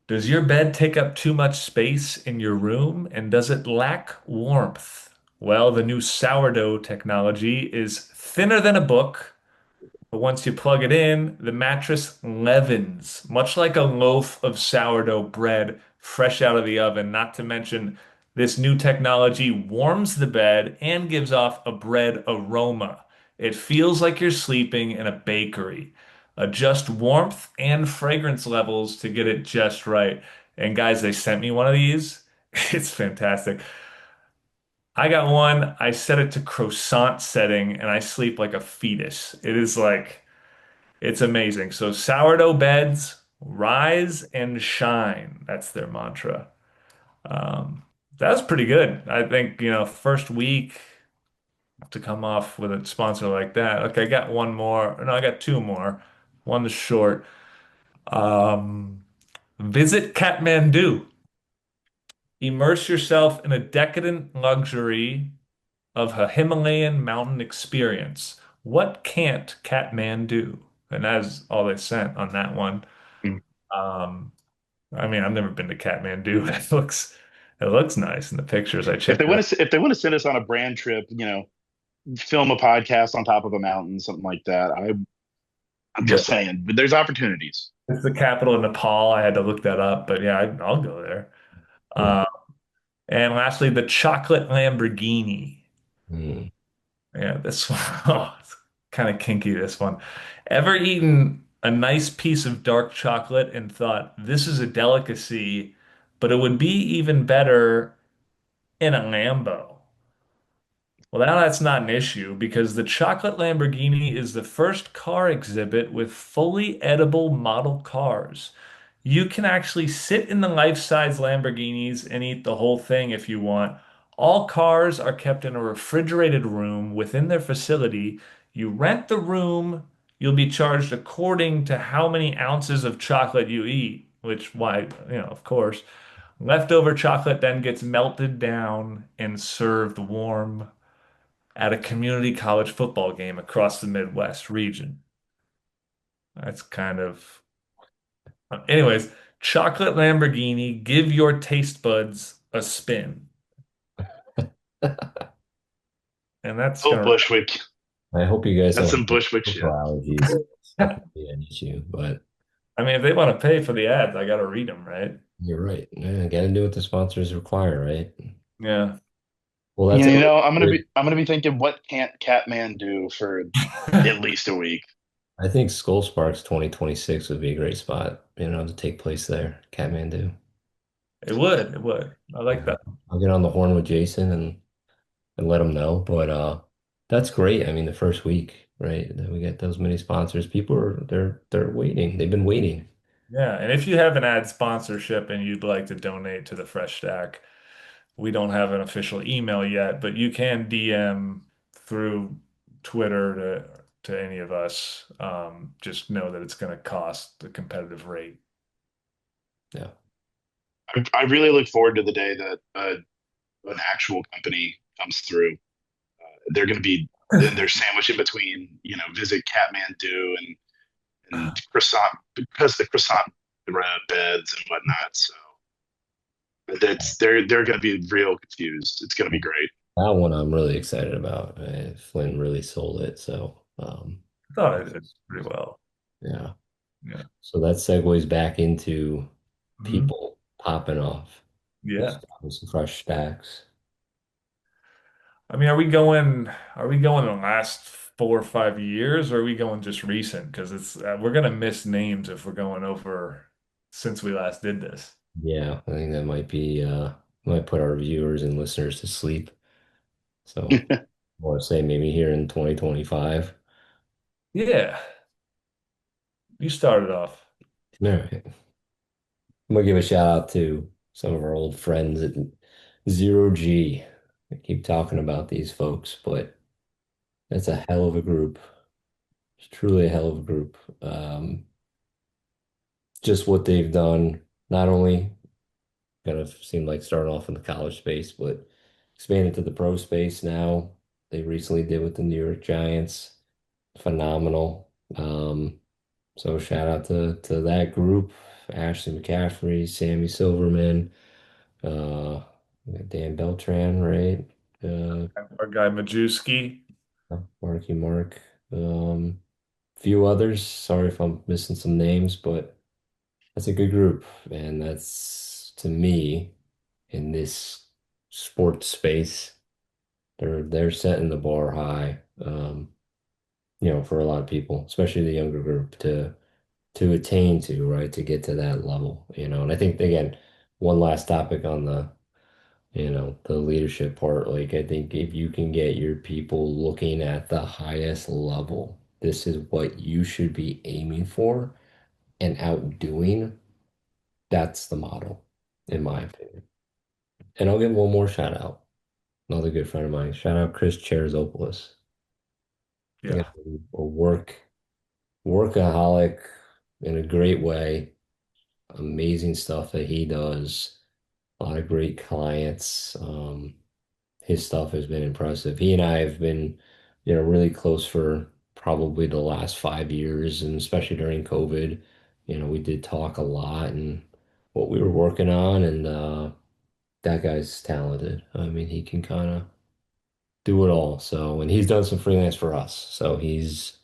Does your bed take up too much space in your room and does it lack warmth? Well, the new sourdough technology is thinner than a book. But once you plug it in, the mattress leavens, much like a loaf of sourdough bread fresh out of the oven. Not to mention, this new technology warms the bed and gives off a bread aroma. It feels like you're sleeping in a bakery. Adjust warmth and fragrance levels to get it just right. And guys, they sent me one of these. It's fantastic. I got one. I set it to croissant setting and I sleep like a fetus. It is like it's amazing. So sourdough beds rise and shine. That's their mantra. Um, that was pretty good. I think, first week to come off with a sponsor like that. Okay, I got one more. No, I got two more. One is short. Um, Visit Kathmandu. Immerse yourself in a decadent luxury of a Himalayan mountain experience. What can't Kathmandu? And that's all they sent on that one. Um, I mean, I've never been to Kathmandu. It looks nice in the pictures. I checked it out. If they want to send us on a brand trip, film a podcast on top of a mountain, something like that. I'm Yeah. just saying, but there's opportunities. It's the capital of Nepal. I had to look that up, but yeah, I'll go there. hmm, Uh, and lastly, the chocolate Lamborghini. hmm. Yeah, this one, oh, it's kind of kinky, this one. Ever eaten a nice piece of dark chocolate and thought, this is a delicacy, but it would be even better in a Lambo? Well, now that's not an issue because the chocolate Lamborghini is the first car exhibit with fully edible model cars. You can actually sit in the life-size Lamborghinis and eat the whole thing if you want. All cars are kept in a refrigerated room within their facility. You rent the room, you'll be charged according to how many ounces of chocolate you eat, which, why, of course. Leftover chocolate then gets melted down and served warm at a community college football game across the Midwest region. That's kind of, anyways, chocolate Lamborghini, give your taste buds a spin. And that's Oh, gonna, Bushwick. I hope you guys That's don't some have Bushwick cocoa shit. allergies. It's not gonna be an issue, but I mean, if they want to pay for the ads, I got to read them, right? you're right. Yeah, gotta do what the sponsors require, right? Yeah. Well, that's a good. I'm gonna be thinking, what can't Catman do for at least a week? I think Skull Sparks 2026 would be a great spot, to take place there, Kathmandu. It would. It would. I like Yeah. that. I'll get on the horn with Jason and let him know. But that's great. I mean, the first week, right? That we get those many sponsors. People are they're waiting. They've been waiting. Yeah. And if you have an ad sponsorship and you'd like to donate to the Fresh Stack, we don't have an official email yet, but you can DM through Twitter to any of us. Just know that it's going to cost a competitive rate. Yeah. I really look forward to the day that an actual company comes through. They're going to be then they're sandwiched in between, visit Kathmandu and croissant because the croissant beds and whatnot. So they're going to be real confused. It's going to be great. That one I'm really excited about. Flynn really sold it. So, I thought I did pretty well. yeah. Yeah. So that segues back into Mhm. people popping off. Yeah. Just having some fresh stacks. I mean, are we going the last 4 or 5 years, or are we going just recent? Because it's we're gonna miss names if we're going over since we last did this. Yeah, I think that might put our viewers and listeners to sleep. So I want to say maybe here in 2025. Yeah, you started off. All right. I'm gonna give a shout out to some of our old friends at Zero G. I keep talking about these folks, but that's a hell of a group. It's truly a hell of a group. Just what they've done, not only kind of seemed like starting off in the college space, but expanded to the pro space now. They recently did with the New York Giants. Phenomenal. So shout out to that group, Ashley McCaffrey, Sammy Silverman, uh, Dan Beltran, right? Uh, Our guy Majewski. Marky Mark. Few others. Sorry if I'm missing some names, but that's a good group, and that's to me in this sports space. They're setting the bar high, for a lot of people, especially the younger group, to attain to, right, to get to that level, And I think again, one last topic on the leadership part, like I think if you can get your people looking at the highest level, this is what you should be aiming for and outdoing, that's the model, in my opinion. And I'll give one more shout out. Another good friend of mine. Shout out Chris Cherizopoulos. Yeah. Again, a workaholic in a great way. Amazing stuff that he does. A lot of great clients. His stuff has been impressive. He and I have been, really close for probably the last 5 years, and especially during COVID, we did talk a lot and what we were working on, and that guy's talented. I mean, he can kind of do it all. So, and he's done some freelance for us. So he's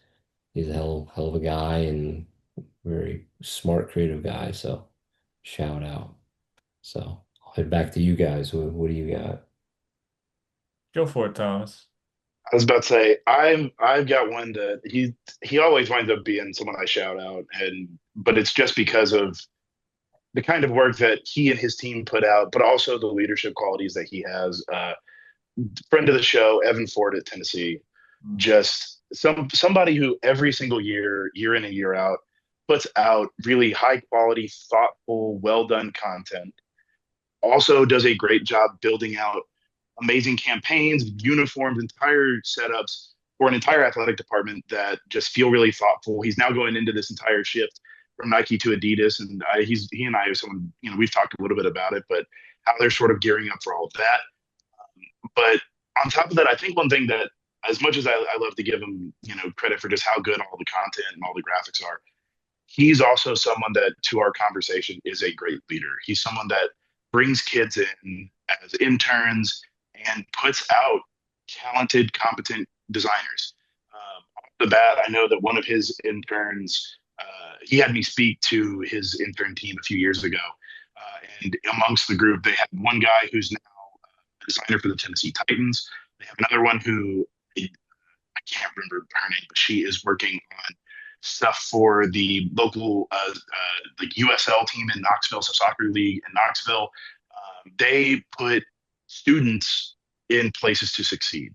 a hell of a guy and very smart, creative guy. So shout out. So I'll head back to you guys. What do you got? Go for it, Thomas. I was about to say I've got one that he always winds up being someone I shout out, and but it's just because of the kind of work that he and his team put out, but also the leadership qualities that he has. Friend of the show, Evan Ford at Tennessee, just somebody who every single year in and year out, puts out really high quality, thoughtful, well done content. Also does a great job building out amazing campaigns, uniforms, entire setups for an entire athletic department that just feel really thoughtful. He's now going into this entire shift from Nike to Adidas, and he and I have someone, we've talked a little bit about it, but how they're sort of gearing up for all of that. But on top of that, I think one thing that, as much as I love to give him, credit for just how good all the content and all the graphics are, he's also someone that, to our conversation, is a great leader. He's someone that brings kids in as interns and puts out talented, competent designers. Off the bat, I know that one of his interns, he had me speak to his intern team a few years ago. And amongst the group, they had one guy who's now a designer for the Tennessee Titans. They have another one who I can't remember her name, but she is working on stuff for the local like USL team in Knoxville, so soccer league in Knoxville. They put students in places to succeed,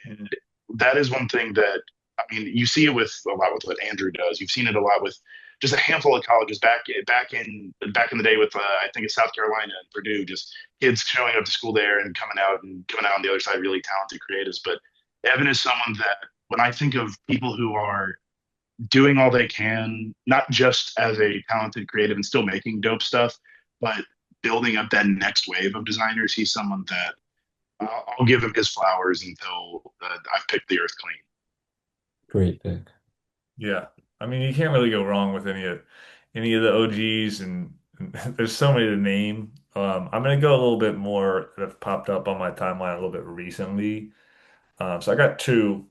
and that is one thing that, I mean, you see it with a lot with what Andrew does. You've seen it a lot with just a handful of colleges back in the day with I think it's South Carolina and Purdue, just kids showing up to school there and coming out on the other side really talented creatives. But Evan is someone that, when I think of people who are doing all they can, not just as a talented creative and still making dope stuff, but building up that next wave of designers, he's someone that I'll give him his flowers until I've picked the earth clean. Great pick. Yeah. I mean, you can't really go wrong with any of the OGs and there's so many to name. I'm gonna go a little bit more that have popped up on my timeline a little bit recently. So I got two.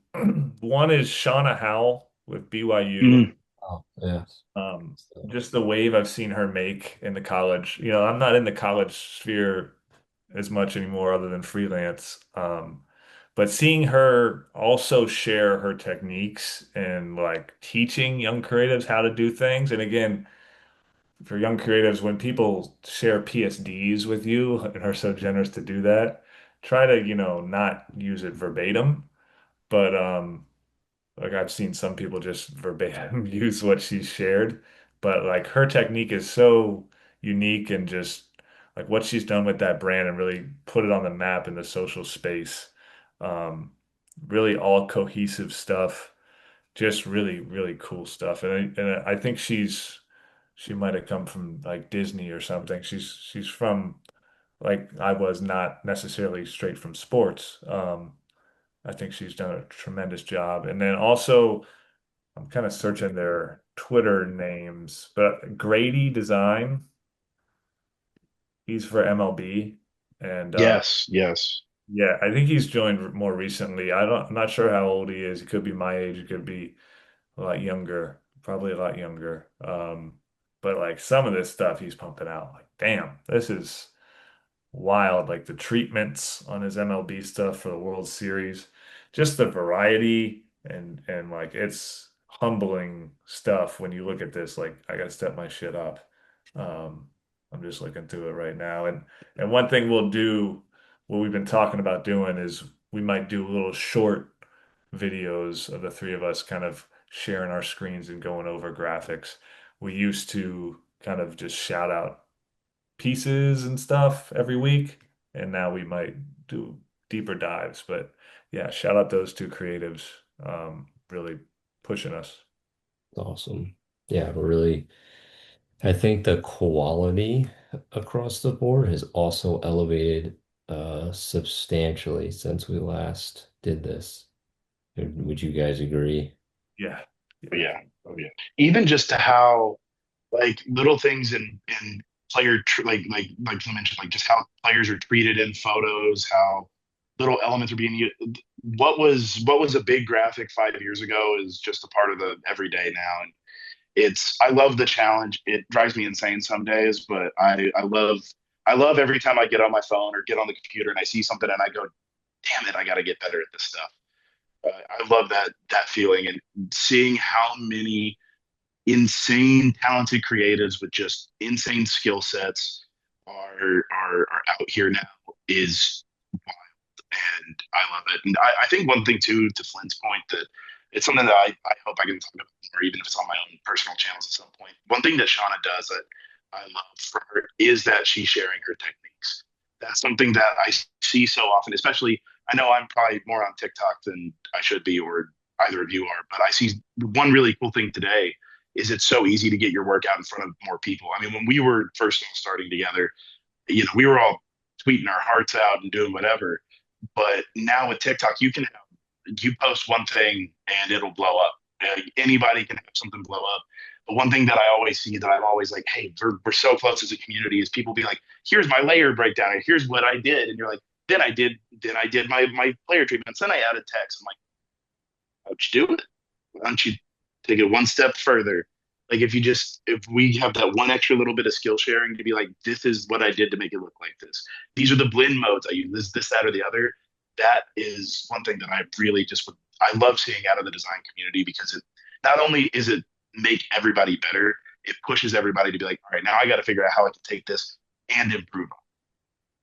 One is Shauna Howell with BYU. Mm, Oh, yes. Um, So, just the wave I've seen her make in the college. You know, I'm not in the college sphere as much anymore other than freelance. But seeing her also share her techniques and like teaching young creatives how to do things. And again, for young creatives, when people share PSDs with you and are so generous to do that, try to, not use it verbatim. But like I've seen some people just verbatim use what she shared, but like her technique is so unique and just like what she's done with that brand and really put it on the map in the social space. Um, really all cohesive stuff, just really, really cool stuff. And I think she might have come from like Disney or something. She's from like I was not necessarily straight from sports. I think she's done a tremendous job. And then also I'm kind of searching their Twitter names, but Grady Design, he's for MLB. And yes, yes. yeah, I think he's joined more recently. I'm not sure how old he is. He could be my age, he could be a lot younger, probably a lot younger. But like some of this stuff he's pumping out, like, damn, this is wild. Like the treatments on his MLB stuff for the World Series, just the variety and like it's humbling stuff when you look at this. Like I gotta step my shit up. Um, I'm just looking through it right now. And one thing we'll do, what we've been talking about doing is we might do little short videos of the three of us kind of sharing our screens and going over graphics. We used to kind of just shout out pieces and stuff every week, and now we might do deeper dives. But yeah, shout out those two creatives, really pushing us. awesome. Yeah, we're really, I think the quality across the board has also elevated substantially since we last did this. Would you guys agree? Yeah, Oh, yeah, yeah, oh yeah. Even just to how like little things in like you mentioned, like just how players are treated in photos, how little elements are being used. What was a big graphic 5 years ago is just a part of the everyday now, and I love the challenge. It drives me insane some days, but I love every time I get on my phone or get on the computer and I see something and I go, damn it, I got to get better at this stuff. I love that feeling and seeing how many insane talented creatives with just insane skill sets are out here now is and I love it. And I think one thing too, to Flynn's point, that it's something that I hope I can talk about more, even if it's on my own personal channels at some point. One thing that Shauna does that I love for her is that she's sharing her techniques. That's something that I see so often, especially I know I'm probably more on TikTok than I should be, or either of you are, but I see one really cool thing today is it's so easy to get your work out in front of more people. I mean, when we were first starting together, we were all tweeting our hearts out and doing whatever. But now with TikTok, you post one thing and it'll blow up. Anybody can have something blow up. But one thing that I always see that I'm always like, hey, we're so close as a community is people be like, here's my layer breakdown, and here's what I did, and you're like, then I did my player treatments, then I added text. I'm like, how'd you do it? Why don't you take it one step further? Like if we have that one extra little bit of skill sharing to be like, this is what I did to make it look like this. These are the blend modes I use. This, that, or the other. That is one thing that I really I love seeing out of the design community because it not only is it make everybody better, it pushes everybody to be like, all right, now I got to figure out how I can take this and improve.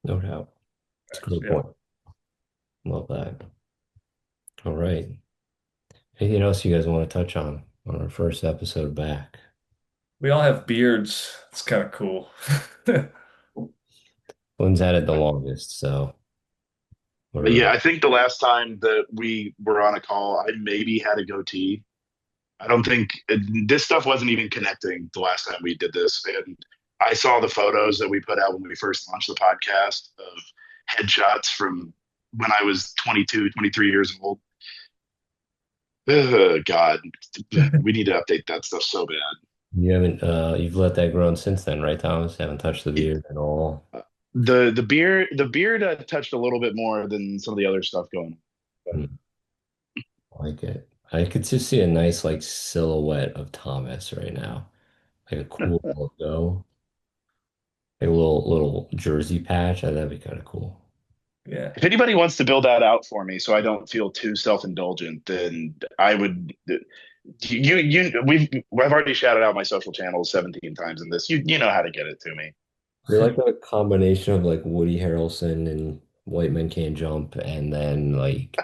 No doubt. It's a great yeah. point. Love that. All right. Anything else you guys want to touch on our first episode back? We all have beards. It's kind of cool. One's had it the longest, so But we're yeah, I think the last time that we were on a call, I maybe had a goatee. I don't think this stuff wasn't even connecting the last time we did this. And I saw the photos that we put out when we first launched the podcast of headshots from when I was 22, 23 years old. Oh, God, we need to update that stuff so bad. You haven't you've let that grow since then, right, Thomas? Haven't touched the beard at all. The beard touched a little bit more than some of the other stuff going on. Hmm, I like it. I could just see a nice like silhouette of Thomas right now. Like a But cool logo. Like a little jersey patch. That'd be kind of cool. Yeah. if anybody wants to build that out for me, so I don't feel too self-indulgent, then I would. I've already shouted out my social channels 17 times in this. You know how to get it to me. You're like a combination of like Woody Harrelson and White Men Can't Jump, and then like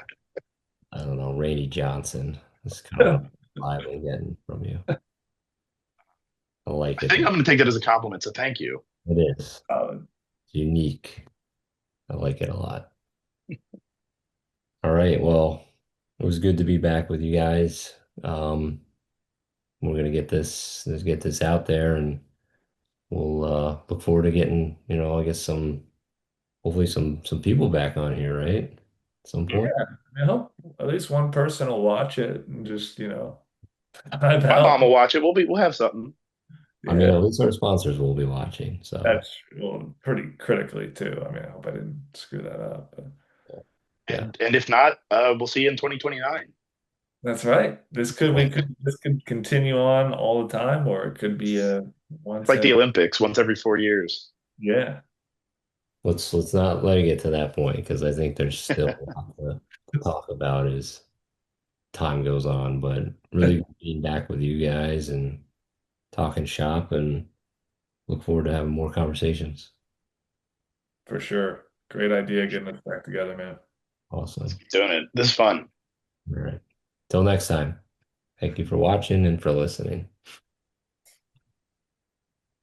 I don't know, Rainey Johnson. That's kind of what I'm vibing getting from you. I like I it think though. I'm going to take that as a compliment. So thank you. It is Solid. unique. I like it a lot. All right, well, it was good to be back with you guys. Um, we're gonna let's get this out there, and we'll look forward to getting, I guess hopefully some people back on here, right? At some Yeah. point. I hope at least one person will watch it and just, vibe My out. mom will watch it. We'll have something. I mean, Yeah. at least our sponsors will be watching, so That's well, pretty critically too. I mean, I hope I didn't screw that up, but yeah. And if not, we'll see you in 2029. that's right. This could continue on all the time, or it could be a It's once like the a Olympics, once every 4 years. yeah, Let's not let it get to that point because I think there's still a lot to talk about as time goes on. But really being back with you guys and talking shop and look forward to having more conversations. for sure. Great idea getting us back together, man. Awesome. Doing it. This is fun. All right. Till next time. Thank you for watching and for listening.